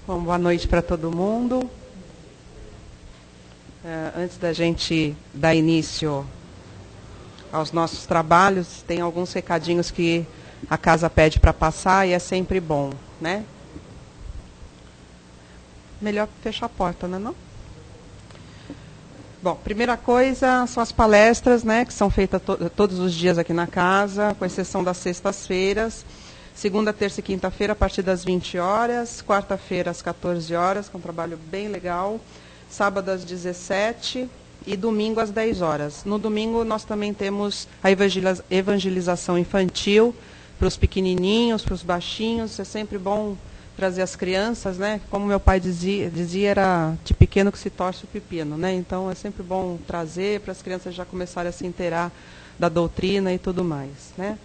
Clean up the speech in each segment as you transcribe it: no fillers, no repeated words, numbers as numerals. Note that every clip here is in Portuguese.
Bom, boa noite para todo mundo. Antes da gente dar início aos nossos trabalhos, tem alguns recadinhos que a casa pede para passar e é sempre bom, né? Melhor fechar a porta, não é não? Bom, primeira coisa são as palestras, né, que são feitas todos os dias aqui na casa, com exceção das sextas-feiras. Segunda, terça e quinta-feira, a partir das 20 horas. Quarta-feira, às 14 horas, com um trabalho bem legal. Sábado, às 17 e domingo, às 10 horas. No domingo, nós também temos a evangelização infantil para os pequenininhos, para os baixinhos. É sempre bom trazer as crianças, né? Como meu pai dizia, era de pequeno que se torce o pepino, né? Então, é sempre bom trazer para as crianças já começarem a se inteirar da doutrina e tudo mais, né?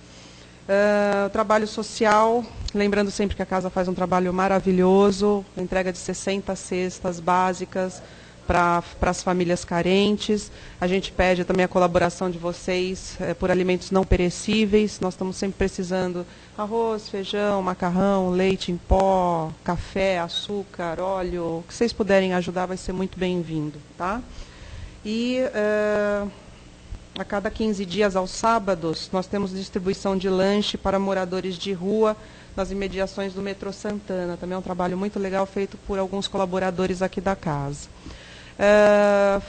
O trabalho social, lembrando sempre que a casa faz um trabalho maravilhoso, entrega de 60 cestas básicas para as famílias carentes. A gente pede também a colaboração de vocês por alimentos não perecíveis. Nós estamos sempre precisando arroz, feijão, macarrão, leite em pó, café, açúcar, óleo. O que vocês puderem ajudar vai ser muito bem-vindo, tá? E a cada 15 dias, aos sábados, nós temos distribuição de lanche para moradores de rua nas imediações do metrô Santana. Também é um trabalho muito legal feito por alguns colaboradores aqui da casa.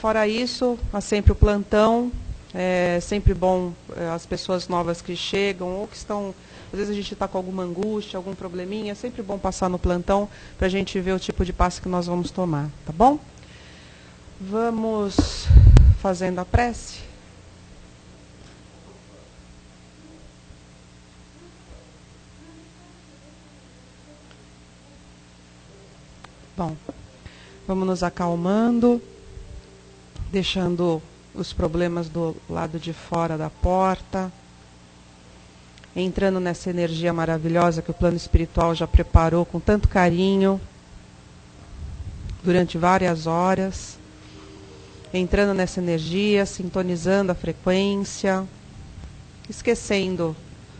Fora isso, há sempre o plantão. É sempre bom as pessoas novas que chegam ou que estão... Às vezes a gente está com alguma angústia, algum probleminha. É sempre bom passar no plantão para a gente ver o tipo de passe que nós vamos tomar. Tá bom? Vamos fazendo a prece. Bom, vamos nos acalmando, deixando os problemas do lado de fora da porta, entrando nessa energia maravilhosa que o plano espiritual já preparou com tanto carinho durante várias horas, entrando nessa energia, sintonizando a frequência, esquecendo,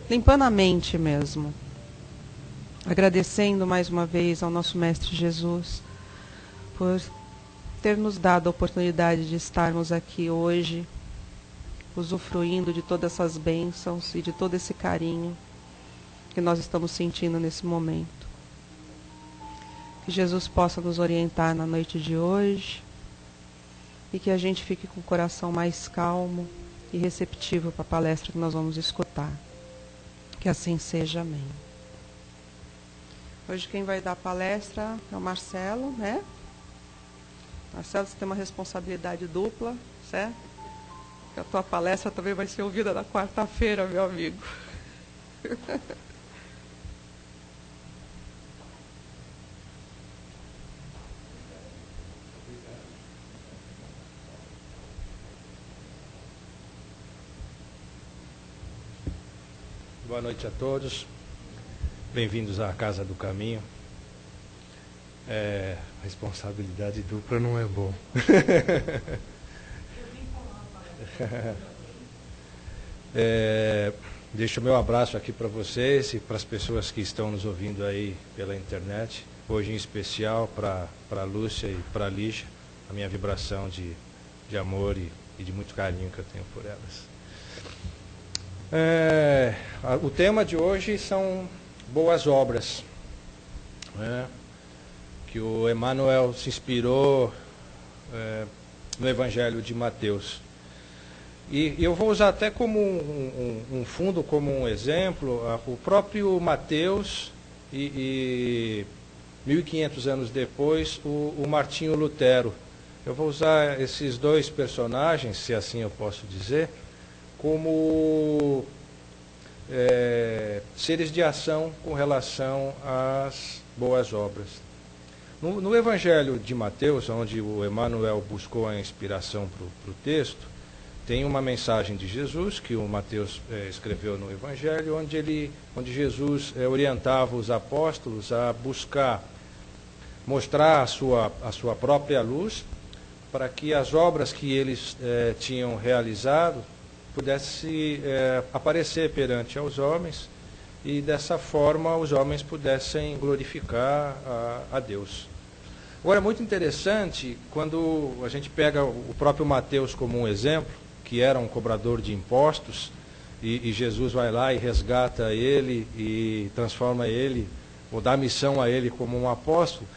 limpando a mente mesmo. Agradecendo mais uma vez ao nosso Mestre Jesus por ter nos dado a oportunidade de estarmos aqui hoje, usufruindo de todas essas bênçãos e de todo esse carinho que nós estamos sentindo nesse momento. Que Jesus possa nos orientar na noite de hoje e que a gente fique com o coração mais calmo e receptivo para a palestra que nós vamos escutar. Que assim seja, amém. Hoje quem vai dar a palestra é o Marcelo, né? Marcelo, você tem uma responsabilidade dupla, certo? Porque a tua palestra também vai ser ouvida na quarta-feira, meu amigo. Boa noite a todos. Bem-vindos à Casa do Caminho. Responsabilidade dupla não é bom. Deixo o meu abraço aqui para vocês e para as pessoas que estão nos ouvindo aí pela internet. Hoje em especial para a Lúcia e para a Lígia, a minha vibração de amor e de muito carinho que eu tenho por elas. O tema de hoje são boas obras, né? Que o Emmanuel se inspirou no Evangelho de Mateus. E eu vou usar até como um fundo, como um exemplo, o próprio Mateus e 1500 anos depois, o Martinho Lutero. Eu vou usar esses dois personagens, se assim eu posso dizer, como seres de ação com relação às boas obras. No Evangelho de Mateus, onde o Emmanuel buscou a inspiração para o texto, tem uma mensagem de Jesus, que o Mateus escreveu no Evangelho, onde Jesus orientava os apóstolos a buscar mostrar a sua própria luz, para que as obras que eles tinham realizado pudesse aparecer perante aos homens e dessa forma os homens pudessem glorificar a Deus. Agora, é muito interessante quando a gente pega o próprio Mateus como um exemplo, que era um cobrador de impostos, e Jesus vai lá e resgata ele e transforma ele, ou dá missão a ele como um apóstolo,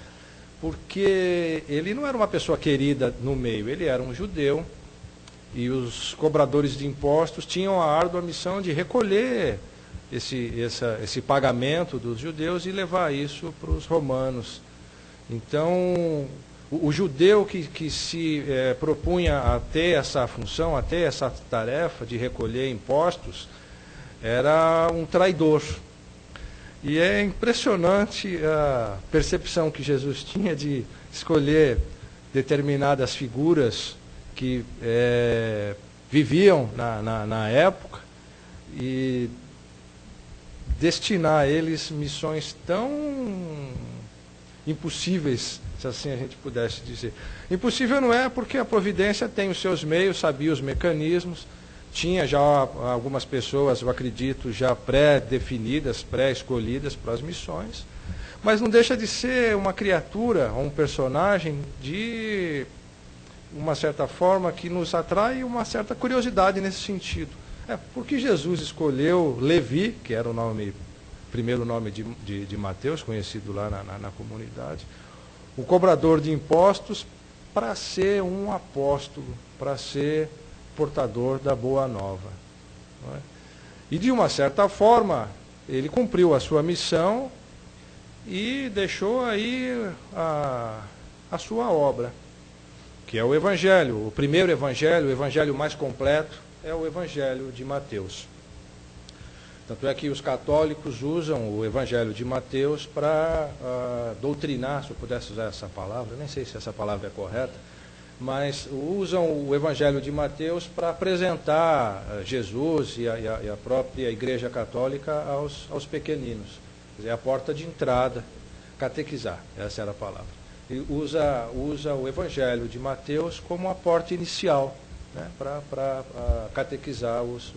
porque ele não era uma pessoa querida no meio, ele era um judeu, e os cobradores de impostos tinham a árdua missão de recolher esse pagamento dos judeus e levar isso para os romanos. Então, o judeu que se propunha a ter essa função, a ter essa tarefa de recolher impostos, era um traidor. E é impressionante a percepção que Jesus tinha de escolher determinadas figuras que viviam na época e destinar a eles missões tão impossíveis, se assim a gente pudesse dizer. Impossível não é, porque a providência tem os seus meios, sabia os mecanismos, tinha já algumas pessoas, eu acredito, já pré-definidas, pré-escolhidas para as missões, mas não deixa de ser uma criatura, um personagem de uma certa forma que nos atrai uma certa curiosidade nesse sentido. Por que Jesus escolheu Levi, que era o primeiro nome de Mateus, conhecido lá na comunidade, o cobrador de impostos, para ser um apóstolo, para ser portador da boa nova. Não é? E de uma certa forma, ele cumpriu a sua missão e deixou aí a sua obra, que é o Evangelho. O primeiro Evangelho, o Evangelho mais completo, é o Evangelho de Mateus. Tanto é que os católicos usam o Evangelho de Mateus para doutrinar, se eu pudesse usar essa palavra, nem sei se essa palavra é correta, mas usam o Evangelho de Mateus para apresentar Jesus e a própria Igreja Católica aos pequeninos. Quer dizer, a porta de entrada, catequizar, essa era a palavra. E usa o Evangelho de Mateus como a porta inicial, né, para catequizar os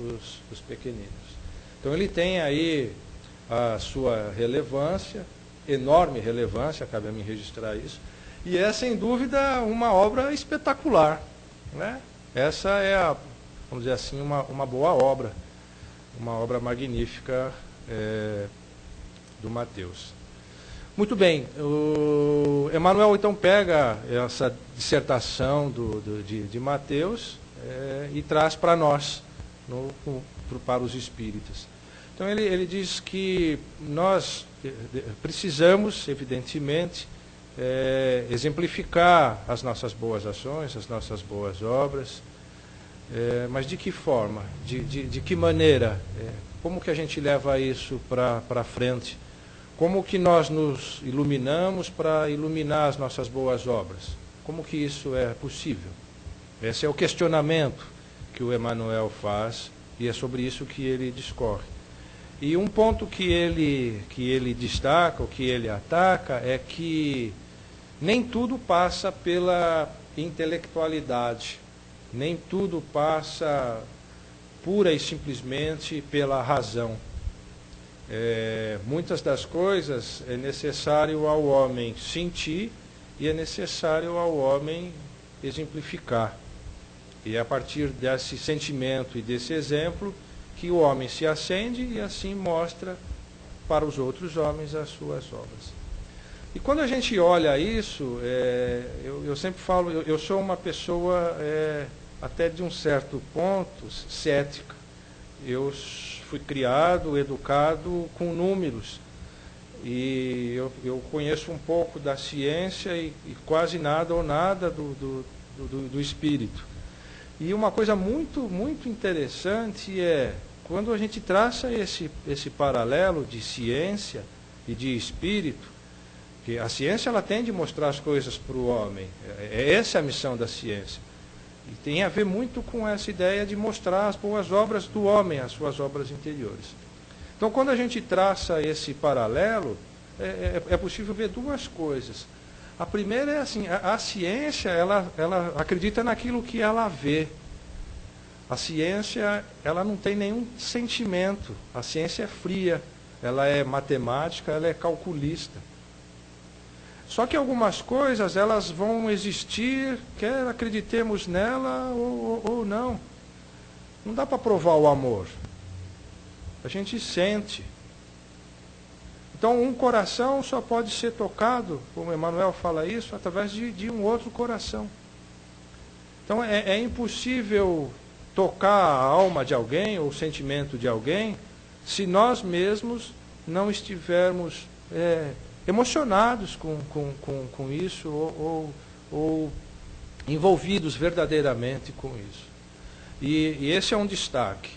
pequeninos. Então ele tem aí a sua relevância, enorme relevância, cabe a mim registrar isso, e é sem dúvida uma obra espetacular, né? Essa é, vamos dizer assim, uma boa obra, uma obra magnífica do Mateus. Muito bem, o Emmanuel então pega essa dissertação de Mateus e traz para nós, para os espíritas. Então ele diz que nós precisamos, evidentemente, exemplificar as nossas boas ações, as nossas boas obras, mas de que forma, de que maneira, como que a gente leva isso para frente? Como que nós nos iluminamos para iluminar as nossas boas obras? Como que isso é possível? Esse é o questionamento que o Emmanuel faz e é sobre isso que ele discorre. E um ponto que ele destaca, o que ele ataca, é que nem tudo passa pela intelectualidade, nem tudo passa pura e simplesmente pela razão. Muitas das coisas é necessário ao homem sentir e é necessário ao homem exemplificar. E é a partir desse sentimento e desse exemplo que o homem se acende e assim mostra para os outros homens as suas obras. E quando a gente olha isso, eu sempre falo, eu sou uma pessoa até de um certo ponto cética. Eu fui criado, educado com números. E eu conheço um pouco da ciência e quase nada ou nada do espírito. E uma coisa muito, muito interessante é, quando a gente traça esse paralelo de ciência e de espírito, que a ciência ela tem de mostrar as coisas para o homem, essa é a missão da ciência. E tem a ver muito com essa ideia de mostrar as boas obras do homem, as suas obras interiores. Então, quando a gente traça esse paralelo, é possível ver duas coisas. A primeira é assim, a ciência, ela acredita naquilo que ela vê. A ciência, ela não tem nenhum sentimento. A ciência é fria. ela é matemática, ela é calculista. Só que algumas coisas, elas vão existir, quer acreditemos nela ou não. Não dá para provar o amor. A gente sente. Então, um coração só pode ser tocado, como Emmanuel fala isso, através de um outro coração. Então, é impossível tocar a alma de alguém, ou o sentimento de alguém, se nós mesmos não estivermos emocionados com isso, ou envolvidos verdadeiramente com isso. E esse é um destaque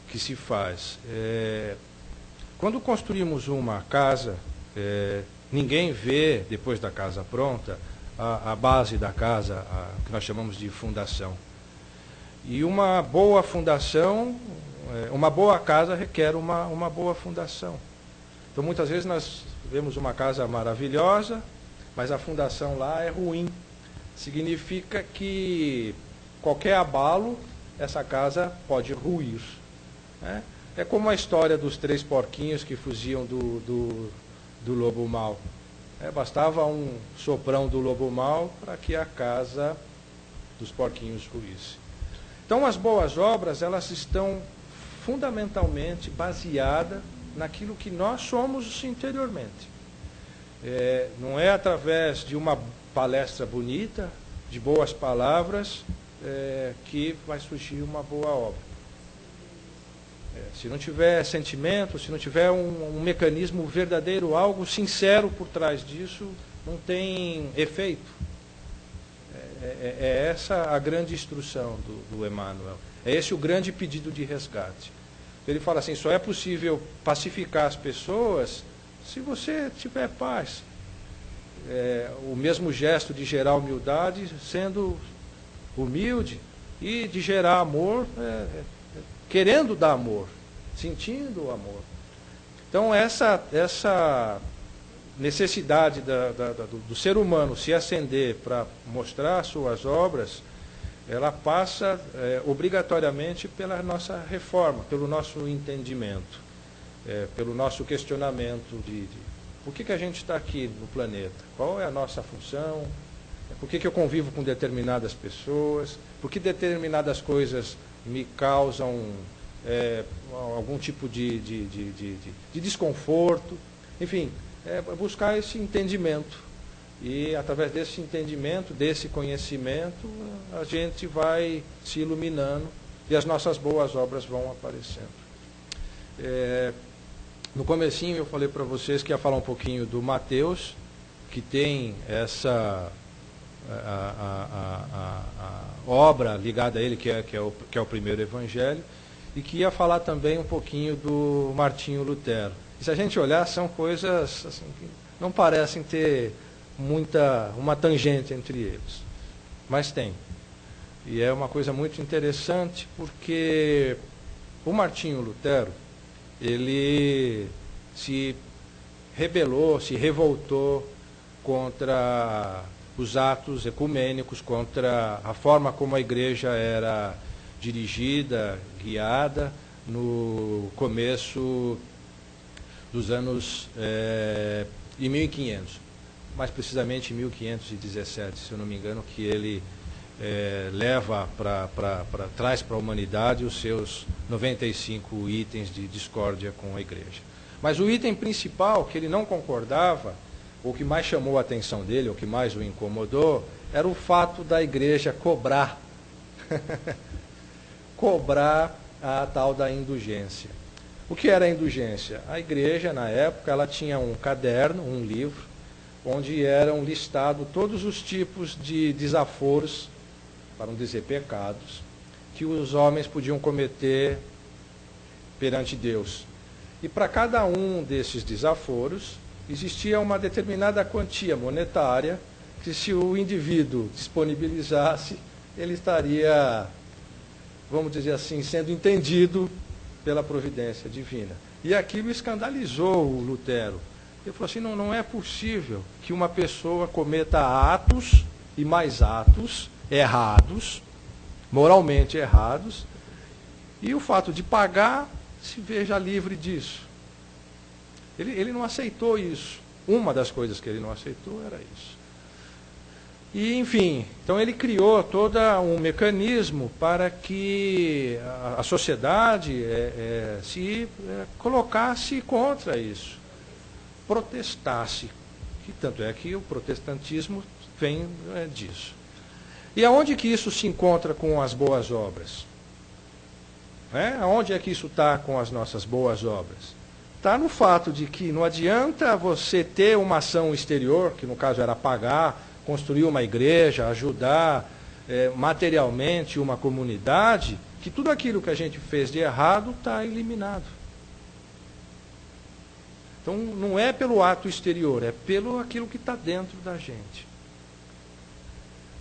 que se faz. Quando construímos uma casa, ninguém vê, depois da casa pronta, a base da casa, que nós chamamos de fundação. E uma boa fundação, uma boa casa requer uma boa fundação. Então, muitas vezes nós vemos uma casa maravilhosa, mas a fundação lá é ruim. Significa que qualquer abalo, essa casa pode ruir, né? É como a história dos 3 porquinhos que fugiam do lobo mau. Bastava um soprão do lobo mau para que a casa dos porquinhos ruísse. Então, as boas obras, elas estão fundamentalmente baseadas naquilo que nós somos interiormente. Não é através de uma palestra bonita, de boas palavras, que vai surgir uma boa obra. Se não tiver sentimento, se não tiver um mecanismo verdadeiro, algo sincero por trás disso, não tem efeito. É essa a grande instrução do Emmanuel. É esse o grande pedido de resgate. Ele fala assim, só é possível pacificar as pessoas se você tiver paz. O mesmo gesto de gerar humildade, sendo humilde, e de gerar amor, querendo dar amor, sentindo o amor. Então, essa necessidade do ser humano se acender para mostrar suas obras, ela passa obrigatoriamente pela nossa reforma, pelo nosso entendimento, pelo nosso questionamento de por que a gente está aqui no planeta, qual é a nossa função, por que eu convivo com determinadas pessoas, por que determinadas coisas me causam algum tipo de desconforto. Enfim, buscar esse entendimento. E através desse entendimento, desse conhecimento, a gente vai se iluminando e as nossas boas obras vão aparecendo. No comecinho eu falei para vocês que ia falar um pouquinho do Mateus, que tem essa a obra ligada a ele, que é o primeiro evangelho, e que ia falar também um pouquinho do Martinho Lutero. E se a gente olhar, são coisas assim, que não parecem ter uma tangente entre eles, mas tem. E é uma coisa muito interessante, porque o Martinho Lutero, ele se rebelou, se revoltou contra os atos ecumênicos, contra a forma como a igreja era dirigida, guiada, no começo dos anos em 1500, mais precisamente em 1517, se eu não me engano, que ele traz para a humanidade os seus 95 itens de discórdia com a igreja. Mas o item principal que ele não concordava, o que mais chamou a atenção dele, o que mais o incomodou, era o fato da igreja cobrar a tal da indulgência. O que era a indulgência? A igreja, na época, ela tinha um caderno, um livro, onde eram listados todos os tipos de desaforos, para não dizer pecados, que os homens podiam cometer perante Deus. E para cada um desses desaforos, existia uma determinada quantia monetária, que se o indivíduo disponibilizasse, ele estaria, vamos dizer assim, sendo entendido pela providência divina. E aquilo escandalizou o Lutero. Ele falou assim, não é possível que uma pessoa cometa atos e mais atos errados, moralmente errados, e o fato de pagar se veja livre disso. Ele não aceitou isso. Uma das coisas que ele não aceitou era isso. E, enfim, então ele criou todo um mecanismo para que a sociedade se colocasse contra isso, protestasse. E tanto é que o protestantismo vem disso. E aonde que isso se encontra com as boas obras? Aonde é que isso está com as nossas boas obras? Está no fato de que não adianta você ter uma ação exterior, que no caso era pagar, construir uma igreja, ajudar materialmente uma comunidade, que tudo aquilo que a gente fez de errado está eliminado. Então não é pelo ato exterior, é pelo aquilo que está dentro da gente.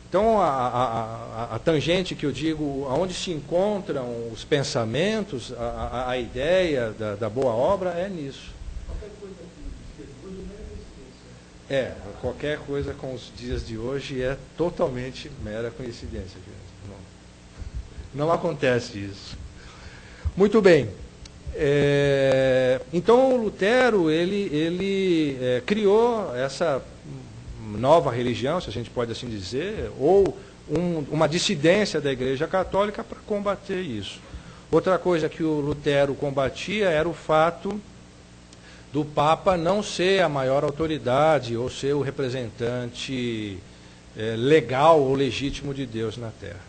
Então a tangente que eu digo, aonde se encontram os pensamentos, a ideia da boa obra é nisso. Qualquer coisa com os dias de hoje é totalmente mera coincidência. Não acontece isso. Muito bem. Então, Lutero, ele criou essa nova religião, se a gente pode assim dizer, ou uma dissidência da Igreja Católica para combater isso. Outra coisa que o Lutero combatia era o fato do Papa não ser a maior autoridade ou ser o representante legal ou legítimo de Deus na Terra.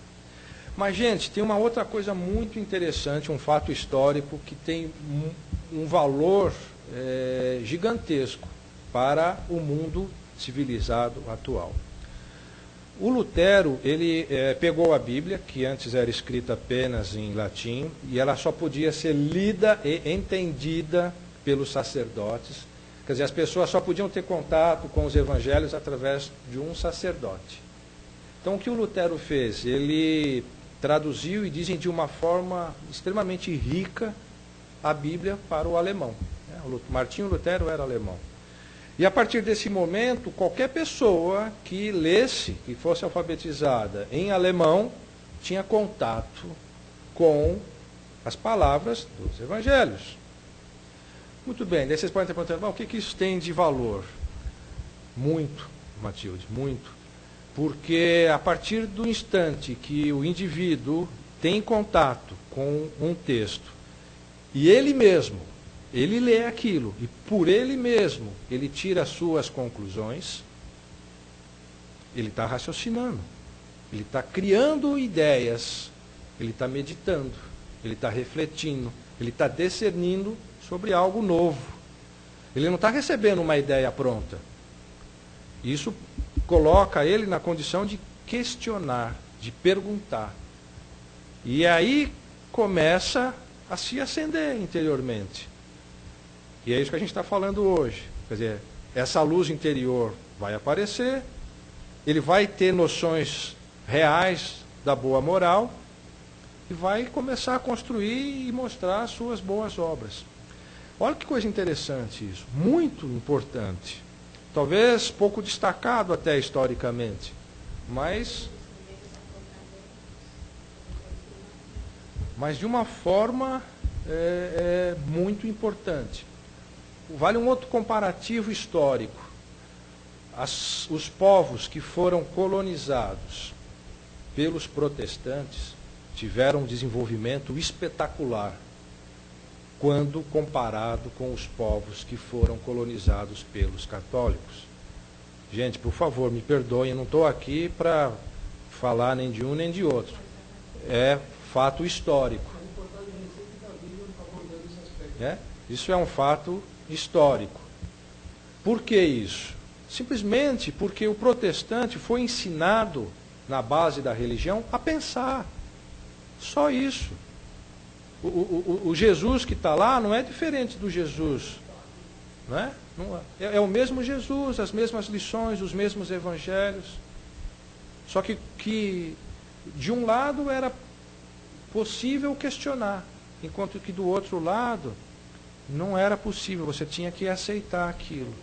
Mas, gente, tem uma outra coisa muito interessante, um fato histórico que tem um valor gigantesco para o mundo civilizado atual. O Lutero, ele pegou a Bíblia, que antes era escrita apenas em latim, e ela só podia ser lida e entendida pelos sacerdotes. Quer dizer, as pessoas só podiam ter contato com os evangelhos através de um sacerdote. Então, o que o Lutero fez? Ele traduziu, e dizem de uma forma extremamente rica, a Bíblia para o alemão. Martinho Lutero era alemão. E a partir desse momento, qualquer pessoa que lesse, que fosse alfabetizada em alemão, tinha contato com as palavras dos evangelhos. Muito bem, daí vocês podem estar perguntando, o que isso tem de valor? Muito, Matilde, muito. Porque a partir do instante que o indivíduo tem contato com um texto, e ele mesmo, ele lê aquilo, e por ele mesmo, ele tira as suas conclusões, ele está raciocinando, ele está criando ideias, ele está meditando, ele está refletindo, ele está discernindo sobre algo novo. Ele não está recebendo uma ideia pronta. Isso coloca ele na condição de questionar, de perguntar. E aí começa a se acender interiormente. E é isso que a gente está falando hoje. Quer dizer, essa luz interior vai aparecer, ele vai ter noções reais da boa moral e vai começar a construir e mostrar as suas boas obras. Olha que coisa interessante isso, muito importante. Talvez pouco destacado até historicamente, mas de uma forma muito importante. Vale um outro comparativo histórico. Os povos que foram colonizados pelos protestantes tiveram um desenvolvimento espetacular quando comparado com os povos que foram colonizados pelos católicos. Gente, por favor, me perdoem, eu não estou aqui para falar nem de um nem de outro. É fato histórico. Isso é um fato histórico. Por que isso? Simplesmente porque o protestante foi ensinado, na base da religião, a pensar. Só isso. O Jesus que está lá não é diferente do Jesus. Não é? É o mesmo Jesus, as mesmas lições, os mesmos evangelhos. Só que de um lado era possível questionar, enquanto que do outro lado não era possível, você tinha que aceitar aquilo.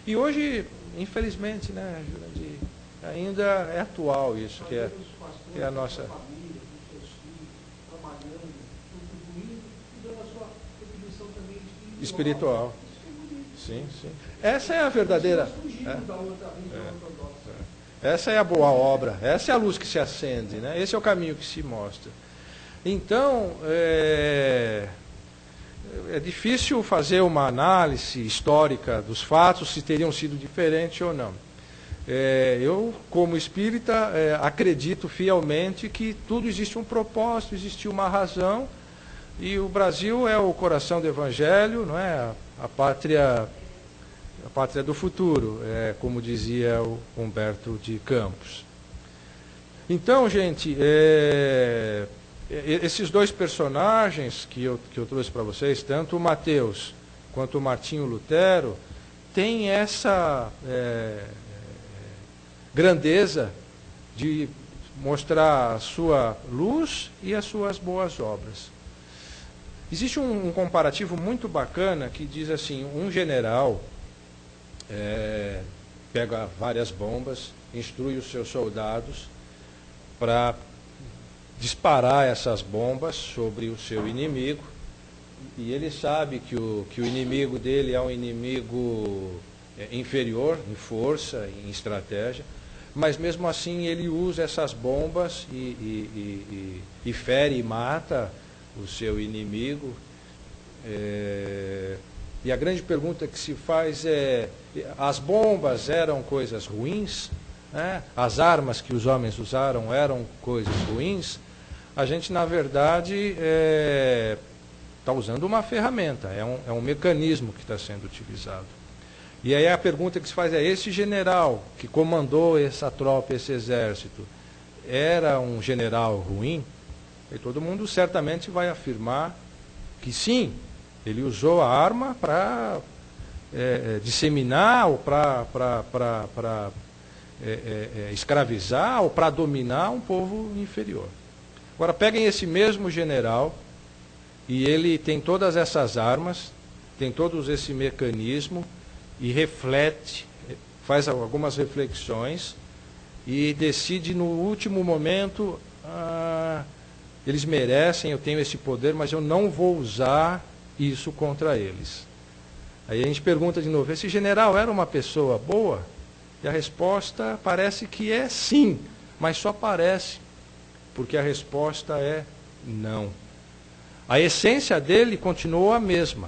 E hoje, infelizmente, né, Jurandir, ainda é atual isso, que é a nossa... espiritual. Sim, sim. Essa é a verdadeira. Essa é a boa obra, essa é a luz que se acende, né? Esse é o caminho que se mostra. Então, é difícil fazer uma análise histórica dos fatos, se teriam sido diferentes ou não. Eu, como espírita, acredito fielmente que tudo existe um propósito, existe uma razão, e o Brasil é o coração do Evangelho, não é? A pátria do futuro, como dizia o Humberto de Campos. Então, gente, esses dois personagens que eu trouxe para vocês, tanto o Mateus quanto o Martinho Lutero, têm essa grandeza de mostrar a sua luz e as suas boas obras. Existe um comparativo muito bacana que diz assim, um general pega várias bombas, instrui os seus soldados para disparar essas bombas sobre o seu inimigo, e ele sabe que o inimigo dele é um inimigo inferior em força, em estratégia, mas mesmo assim ele usa essas bombas e fere e mata o seu inimigo. E a grande pergunta que se faz é: as bombas eram coisas ruins? As armas que os homens usaram eram coisas ruins? A gente, na verdade, está usando uma ferramenta, é um mecanismo que está sendo utilizado. E aí a pergunta que se faz é: esse general que comandou essa tropa, esse exército, era um general ruim? E todo mundo certamente vai afirmar que sim. Ele usou a arma para disseminar ou para escravizar ou para dominar um povo inferior. Agora, peguem esse mesmo general e ele tem todas essas armas, tem todo esse mecanismo e reflete, faz algumas reflexões e decide no último momento, eles merecem, eu tenho esse poder, mas eu não vou usar isso contra eles. Aí a gente pergunta de novo: esse general era uma pessoa boa? E a resposta parece que é sim, mas só parece, porque a resposta é não. A essência dele continuou a mesma.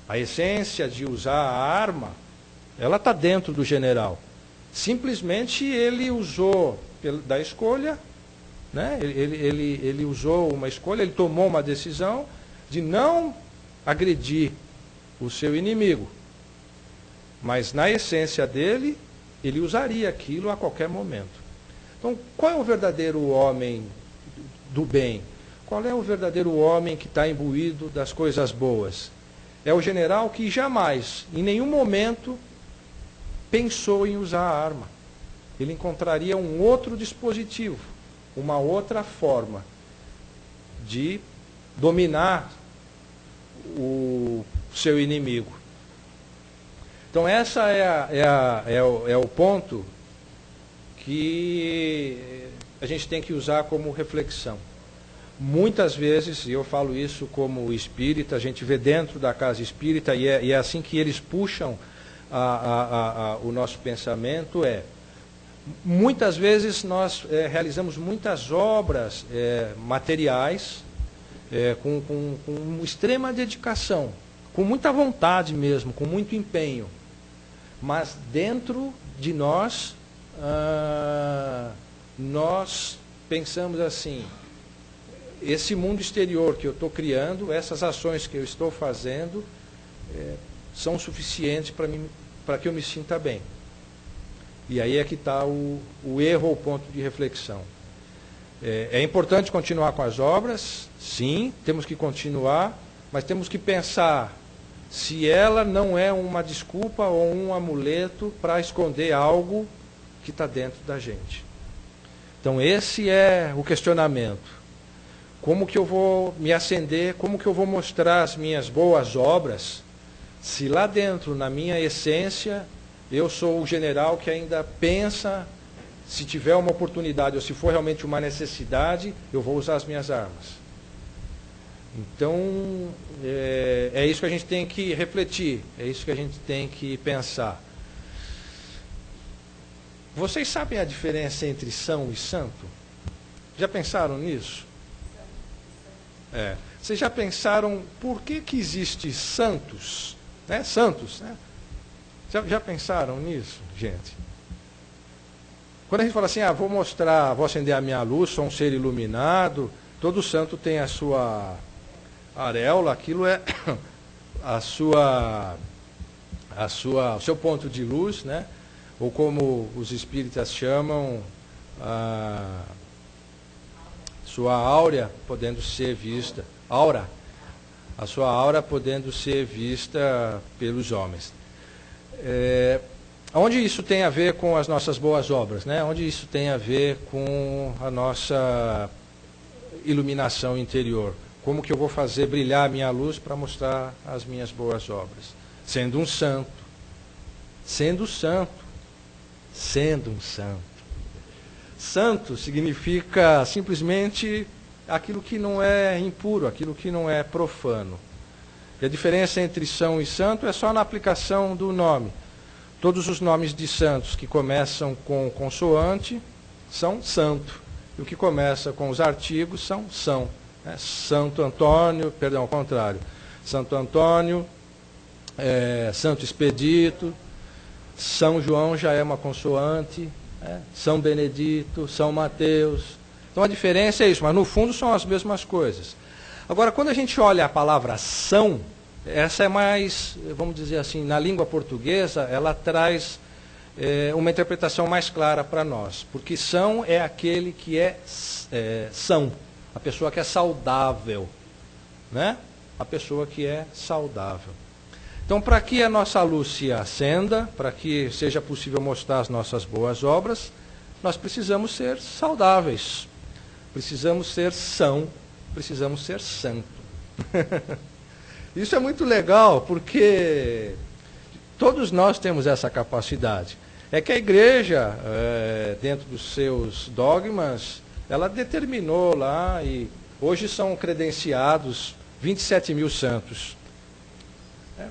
A essência de usar a arma, ela está dentro do general. Simplesmente ele usou da escolha, né? Ele usou uma escolha, ele tomou uma decisão de não agredir o seu inimigo. Mas na essência dele, ele usaria aquilo a qualquer momento. Então, qual é o verdadeiro homem do bem? Qual é o verdadeiro homem que está imbuído das coisas boas? É o general que jamais, em nenhum momento, pensou em usar a arma. Ele encontraria um outro dispositivo, uma outra forma de dominar o seu inimigo. Então, essa é o ponto que a gente tem que usar como reflexão. Muitas vezes, e eu falo isso como espírita, a gente vê dentro da casa espírita, e é assim que eles puxam o nosso pensamento, muitas vezes nós realizamos muitas obras materiais com extrema dedicação, com muita vontade mesmo, com muito empenho. Mas dentro de nós, nós pensamos assim: esse mundo exterior que eu estou criando, essas ações que eu estou fazendo, são suficientes para que eu me sinta bem. E aí é que está o erro ou ponto de reflexão. É importante continuar com as obras, sim, temos que continuar, mas temos que pensar se ela não é uma desculpa ou um amuleto para esconder algo que está dentro da gente. Então esse é o questionamento. Como que eu vou me acender, como que eu vou mostrar as minhas boas obras, se lá dentro, na minha essência, eu sou o general que ainda pensa, se tiver uma oportunidade ou se for realmente uma necessidade, eu vou usar as minhas armas. Então, é isso que a gente tem que refletir, é isso que a gente tem que pensar. Vocês sabem a diferença entre são e santo? Já pensaram nisso? Vocês já pensaram por que existe santos? Né? Santos, né? Já pensaram nisso, gente? Quando a gente fala assim, vou acender a minha luz, sou um ser iluminado, todo santo tem a sua auréola, aquilo é o seu ponto de luz, né? Ou como os espíritas chamam, a sua áurea podendo ser vista, a sua aura podendo ser vista pelos homens. Onde isso tem a ver com as nossas boas obras, né? Onde isso tem a ver com a nossa iluminação interior? Como que eu vou fazer brilhar a minha luz para mostrar as minhas boas obras? Sendo um santo. Sendo santo. Sendo um santo. Santo significa simplesmente aquilo que não é impuro, aquilo que não é profano. E a diferença entre são e santo é só na aplicação do nome. Todos os nomes de santos que começam com consoante são santo. E o que começa com os artigos são. Né? Santo Antônio, perdão, ao contrário. Santo Antônio, Santo Expedito, São João já é uma consoante, São Benedito, São Mateus. Então a diferença é isso, mas no fundo são as mesmas coisas. Agora, quando a gente olha a palavra são, essa é mais, vamos dizer assim, na língua portuguesa, ela traz uma interpretação mais clara para nós. Porque são é aquele que são, a pessoa que é saudável, né? A pessoa que é saudável. Então, para que a nossa luz se acenda, para que seja possível mostrar as nossas boas obras, nós precisamos ser saudáveis, precisamos ser são, precisamos ser santo. Isso é muito legal, porque todos nós temos essa capacidade. É que a igreja, dentro dos seus dogmas, ela determinou lá, e hoje são credenciados 27 mil santos.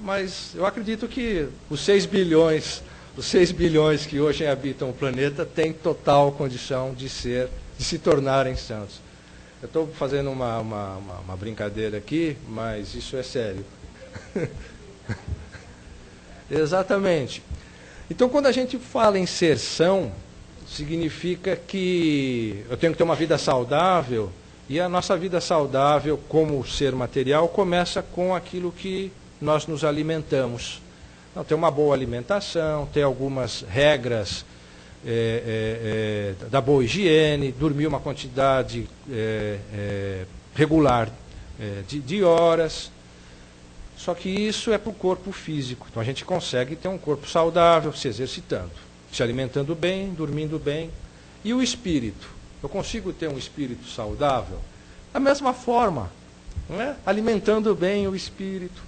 Mas eu acredito que os 6 bilhões que hoje habitam o planeta têm total condição de se tornarem santos. Eu estou fazendo uma brincadeira aqui, mas isso é sério. Exatamente. Então, quando a gente fala em ser são, significa que eu tenho que ter uma vida saudável, e a nossa vida saudável, como ser material, começa com aquilo que nós nos alimentamos. Então, ter uma boa alimentação, ter algumas regras da boa higiene, dormir uma quantidade regular de horas. Só que isso é para o corpo físico. Então a gente consegue ter um corpo saudável, se exercitando, se alimentando bem, dormindo bem. E o espírito? Eu consigo ter um espírito saudável? Da mesma forma, não é? Alimentando bem o espírito,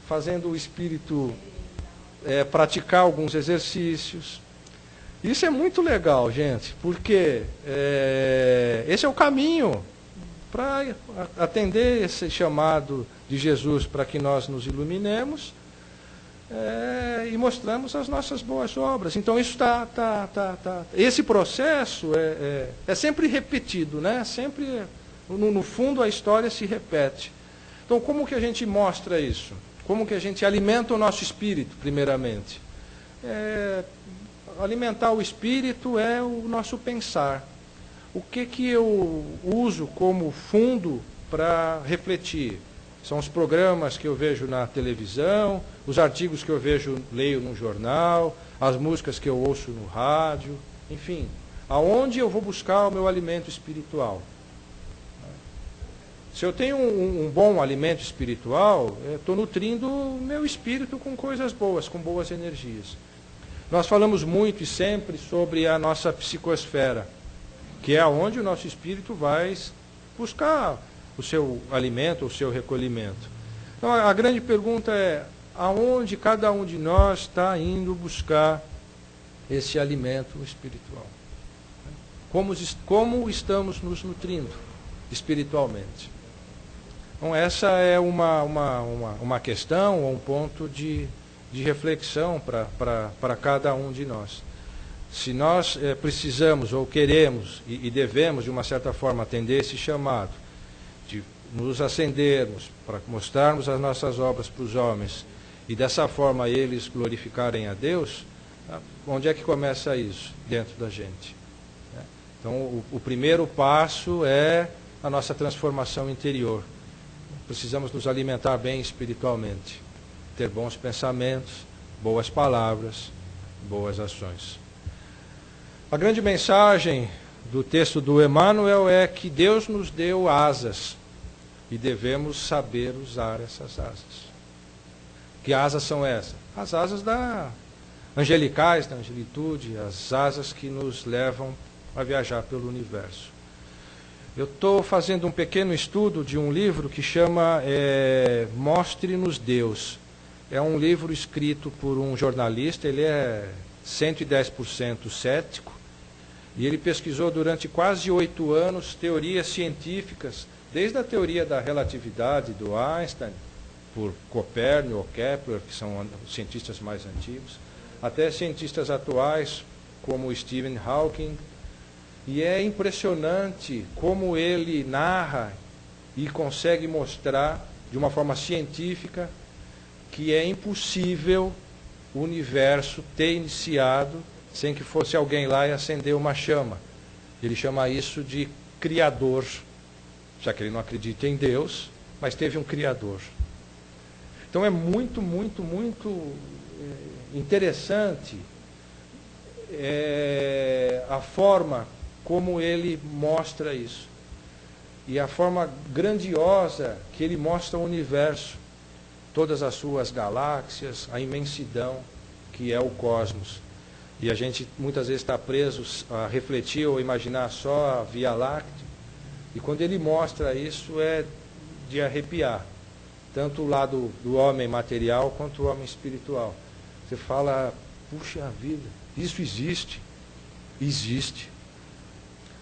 fazendo o espírito praticar alguns exercícios. Isso é muito legal, gente, porque esse é o caminho para atender esse chamado de Jesus para que nós nos iluminemos e mostramos as nossas boas obras. Então isso esse processo é sempre repetido, né? Sempre no fundo a história se repete. Então como que a gente mostra isso? Como que a gente alimenta o nosso espírito, primeiramente? Alimentar o espírito é o nosso pensar. O que eu uso como fundo para refletir? São os programas que eu vejo na televisão, os artigos que eu leio no jornal, as músicas que eu ouço no rádio, enfim. Aonde eu vou buscar o meu alimento espiritual? Se eu tenho um bom alimento espiritual, estou nutrindo o meu espírito com coisas boas, com boas energias. Nós falamos muito e sempre sobre a nossa psicosfera, que é onde o nosso espírito vai buscar o seu alimento, o seu recolhimento. Então a grande pergunta é, aonde cada um de nós está indo buscar esse alimento espiritual? Como estamos nos nutrindo espiritualmente? Então essa é uma questão, ou um ponto de reflexão para cada um de nós. Se nós precisamos ou queremos e devemos, de uma certa forma, atender esse chamado, de nos acendermos, para mostrarmos as nossas obras para os homens, e dessa forma eles glorificarem a Deus, onde é que começa isso? Dentro da gente. Então, o primeiro passo é a nossa transformação interior. Precisamos nos alimentar bem espiritualmente, ter bons pensamentos, boas palavras, boas ações. A grande mensagem do texto do Emmanuel é que Deus nos deu asas e devemos saber usar essas asas. Que asas são essas? As asas angelicais, da angelitude, as asas que nos levam a viajar pelo universo. Eu estou fazendo um pequeno estudo de um livro que chama Mostre-nos Deus. É um livro escrito por um jornalista, ele é 110% cético, e ele pesquisou durante quase 8 anos teorias científicas, desde a teoria da relatividade do Einstein, por Copérnico ou Kepler, que são os cientistas mais antigos, até cientistas atuais, como Stephen Hawking. E é impressionante como ele narra e consegue mostrar, de uma forma científica, que é impossível o universo ter iniciado sem que fosse alguém lá e acender uma chama. Ele chama isso de Criador, já que ele não acredita em Deus, mas teve um Criador. Então é muito, muito, muito interessante a forma como ele mostra isso. E a forma grandiosa que ele mostra o universo, todas as suas galáxias, a imensidão que é o cosmos. E a gente muitas vezes está preso a refletir ou imaginar só a Via Láctea. E quando ele mostra isso é de arrepiar. Tanto o lado do homem material quanto o homem espiritual. Você fala, puxa vida, isso existe? Existe.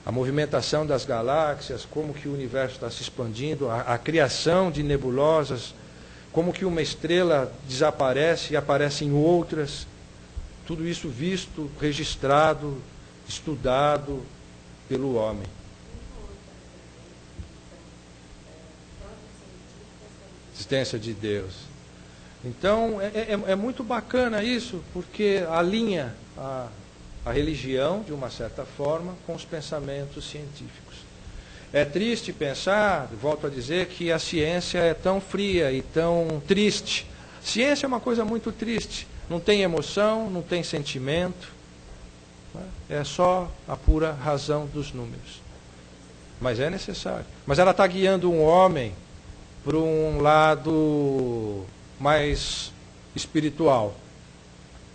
A movimentação das galáxias, como que o universo está se expandindo, a criação de nebulosas, como que uma estrela desaparece e aparecem outras. Tudo isso visto, registrado, estudado pelo homem. Existência de Deus. Então, é muito bacana isso, porque alinha a religião, de uma certa forma, com os pensamentos científicos. É triste pensar, volto a dizer, que a ciência é tão fria e tão triste. Ciência é uma coisa muito triste. Não tem emoção, não tem sentimento. É só a pura razão dos números. Mas é necessário. Mas ela está guiando um homem para um lado mais espiritual.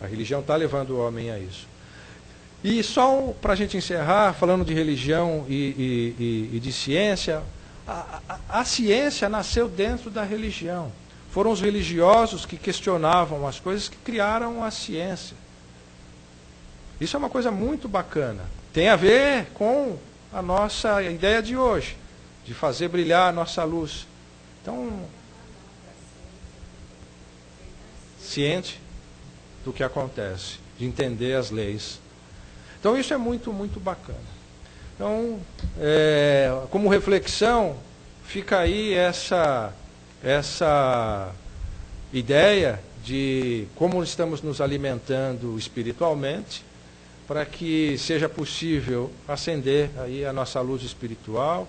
A religião está levando o homem a isso. E só para a gente encerrar, falando de religião e de ciência, a ciência nasceu dentro da religião. Foram os religiosos que questionavam as coisas que criaram a ciência. Isso é uma coisa muito bacana. Tem a ver com a nossa ideia de hoje, de fazer brilhar a nossa luz. Então, ciente do que acontece, de entender as leis. Então, isso é muito, muito bacana. Então, como reflexão, fica aí essa ideia de como estamos nos alimentando espiritualmente, para que seja possível acender aí a nossa luz espiritual,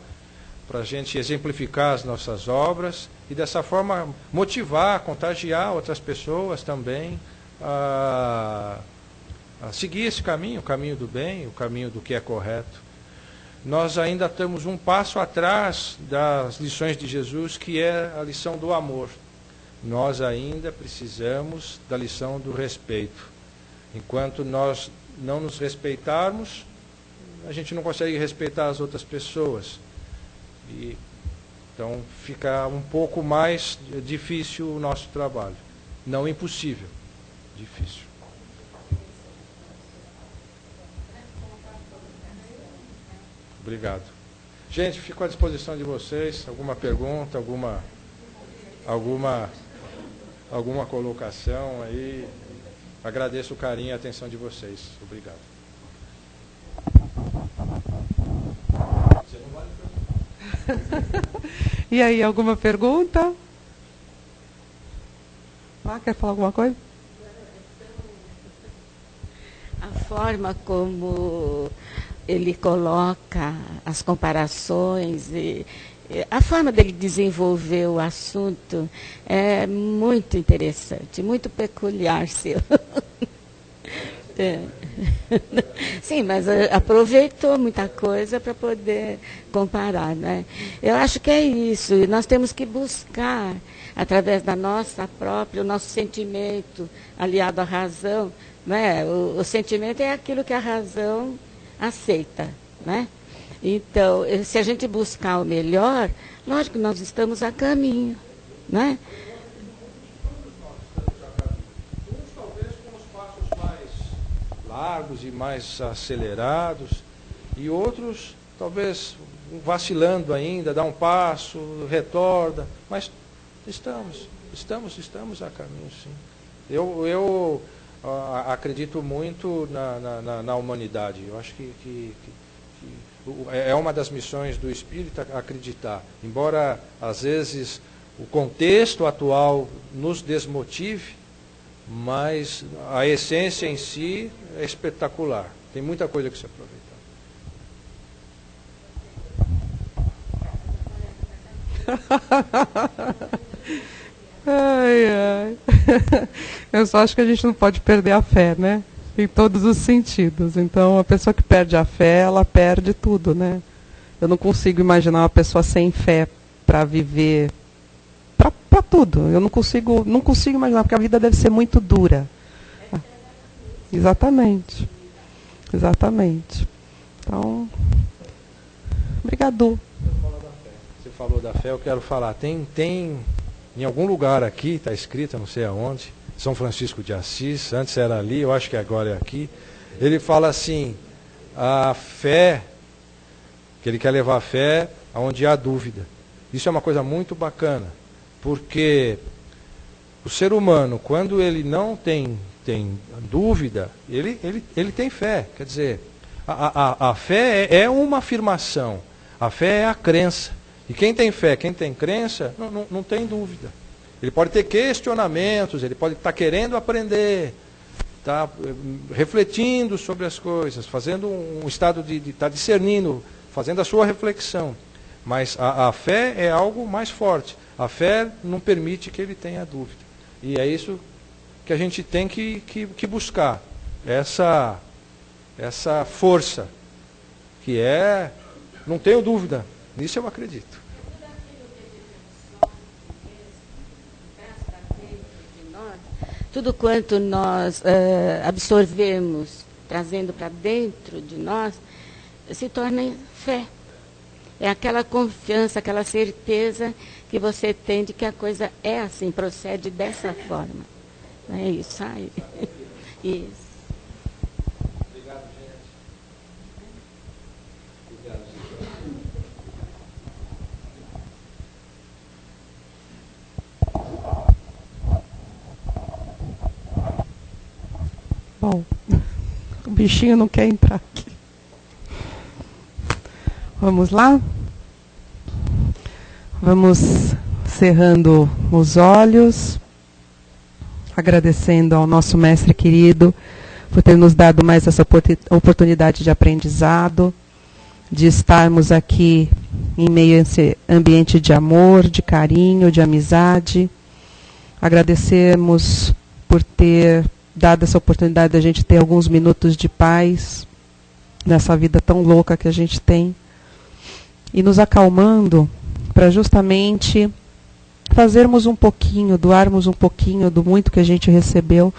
para a gente exemplificar as nossas obras e dessa forma motivar, contagiar outras pessoas também a seguir esse caminho, o caminho do bem, o caminho do que é correto. Nós ainda estamos um passo atrás das lições de Jesus, que é a lição do amor. Nós ainda precisamos da lição do respeito. Enquanto nós não nos respeitarmos, a gente não consegue respeitar as outras pessoas. Então fica um pouco mais difícil o nosso trabalho. Não impossível, difícil. Obrigado. Gente, fico à disposição de vocês. Alguma pergunta, alguma colocação aí. Agradeço o carinho e a atenção de vocês. Obrigado. E aí, alguma pergunta? Quer falar alguma coisa? A forma como ele coloca as comparações e a forma dele desenvolver o assunto é muito interessante, muito peculiar seu. É. Sim, mas aproveitou muita coisa para poder comparar, né? Eu acho que é isso, e nós temos que buscar, através da nossa própria, o nosso sentimento aliado à razão, né? O sentimento é aquilo que a razão aceita, né? Então, se a gente buscar o melhor, lógico que nós estamos a caminho, né? Uns talvez com os passos mais largos e mais acelerados, e outros talvez vacilando ainda, dá um passo, retorna, mas estamos a caminho, sim. Eu acredito muito na humanidade. Eu acho que é uma das missões do espírita acreditar. Embora, às vezes, o contexto atual nos desmotive, mas a essência em si é espetacular. Tem muita coisa que se aproveitar. Ai, ai. Eu só acho que a gente não pode perder a fé, né? Em todos os sentidos. Então, a pessoa que perde a fé, ela perde tudo, né? Eu não consigo imaginar uma pessoa sem fé para viver, para tudo. Eu não consigo imaginar, porque a vida deve ser muito dura. Exatamente. Então, obrigado. Você falou da fé, eu quero falar. Tem em algum lugar aqui, está escrito, não sei aonde, São Francisco de Assis, antes era ali, eu acho que agora é aqui. Ele fala assim, a fé, que ele quer levar a fé aonde há dúvida. Isso é uma coisa muito bacana, porque o ser humano, quando ele não tem dúvida, ele tem fé. Quer dizer, a fé é uma afirmação, a fé é a crença. E quem tem fé, quem tem crença, não tem dúvida. Ele pode ter questionamentos, ele pode estar querendo aprender, tá refletindo sobre as coisas, fazendo um estado de estar discernindo, fazendo a sua reflexão. Mas a fé é algo mais forte. A fé não permite que ele tenha dúvida. E é isso que a gente tem que buscar. Essa força, que é, não tenho dúvida, nisso eu acredito. Tudo quanto nós absorvemos, trazendo para dentro de nós, se torna fé. É aquela confiança, aquela certeza que você tem de que a coisa é assim, procede dessa forma. Não é isso, sabe? Isso. Obrigado, gente. Bom, o bichinho não quer entrar aqui. Vamos lá? Vamos cerrando os olhos, agradecendo ao nosso mestre querido por ter nos dado mais essa oportunidade de aprendizado, de estarmos aqui em meio a esse ambiente de amor, de carinho, de amizade. Agradecemos por ter dado essa oportunidade de a gente ter alguns minutos de paz nessa vida tão louca que a gente tem, e nos acalmando para justamente fazermos um pouquinho, doarmos um pouquinho do muito que a gente recebeu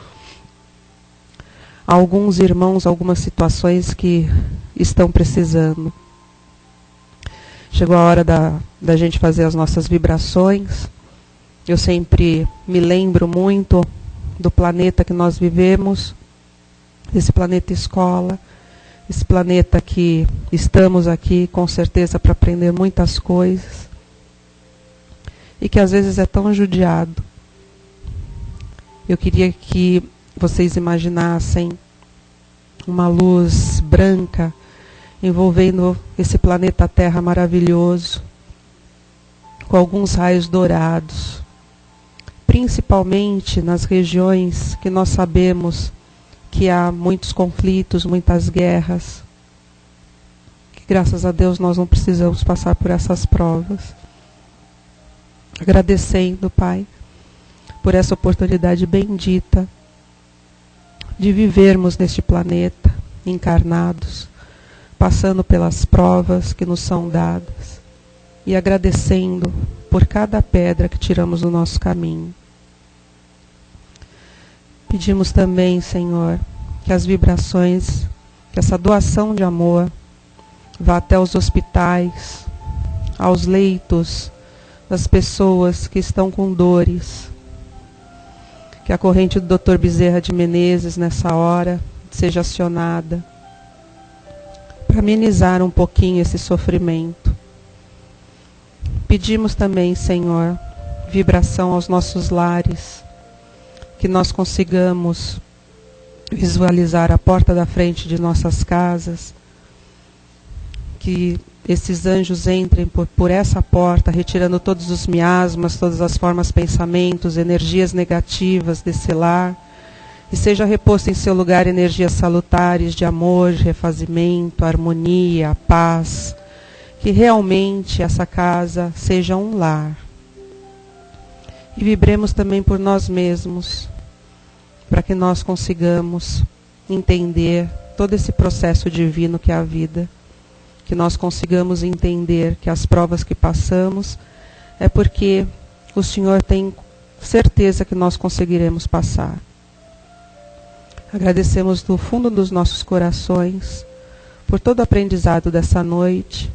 a alguns irmãos, algumas situações que estão precisando. Chegou a hora da gente fazer as nossas vibrações. Eu sempre me lembro muito do planeta que nós vivemos, desse planeta escola, Esse planeta que estamos aqui, com certeza, para aprender muitas coisas. E que às vezes é tão judiado. Eu queria que vocês imaginassem uma luz branca envolvendo esse planeta Terra maravilhoso, com alguns raios dourados, principalmente nas regiões que nós sabemos que há muitos conflitos, muitas guerras, que graças a Deus nós não precisamos passar por essas provas. Agradecendo, Pai, por essa oportunidade bendita de vivermos neste planeta, encarnados, passando pelas provas que nos são dadas e agradecendo por cada pedra que tiramos do nosso caminho. Pedimos também, Senhor, que as vibrações, que essa doação de amor vá até os hospitais, aos leitos das pessoas que estão com dores. Que a corrente do Dr. Bezerra de Menezes, nessa hora, seja acionada para amenizar um pouquinho esse sofrimento. Pedimos também, Senhor, vibração aos nossos lares, que nós consigamos visualizar a porta da frente de nossas casas, que esses anjos entrem por essa porta, retirando todos os miasmas, todas as formas, pensamentos, energias negativas desse lar, e seja reposto em seu lugar energias salutares de amor, de refazimento, harmonia, paz, que realmente essa casa seja um lar. E vibremos também por nós mesmos, para que nós consigamos entender todo esse processo divino que é a vida, que nós consigamos entender que as provas que passamos é porque o Senhor tem certeza que nós conseguiremos passar. Agradecemos do fundo dos nossos corações por todo o aprendizado dessa noite,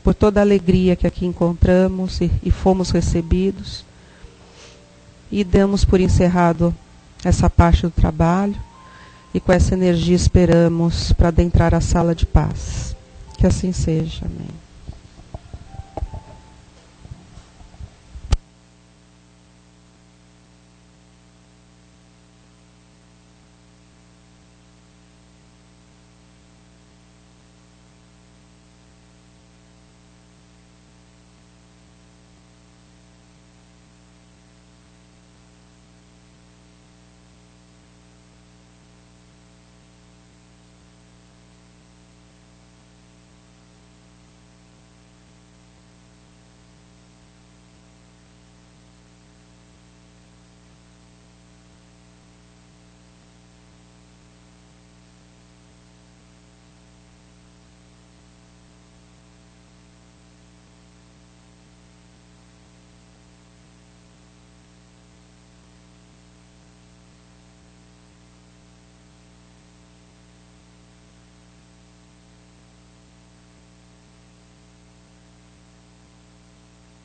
por toda a alegria que aqui encontramos e fomos recebidos, e damos por encerrado essa parte do trabalho, e com essa energia esperamos para adentrar a sala de paz. Que assim seja. Amém.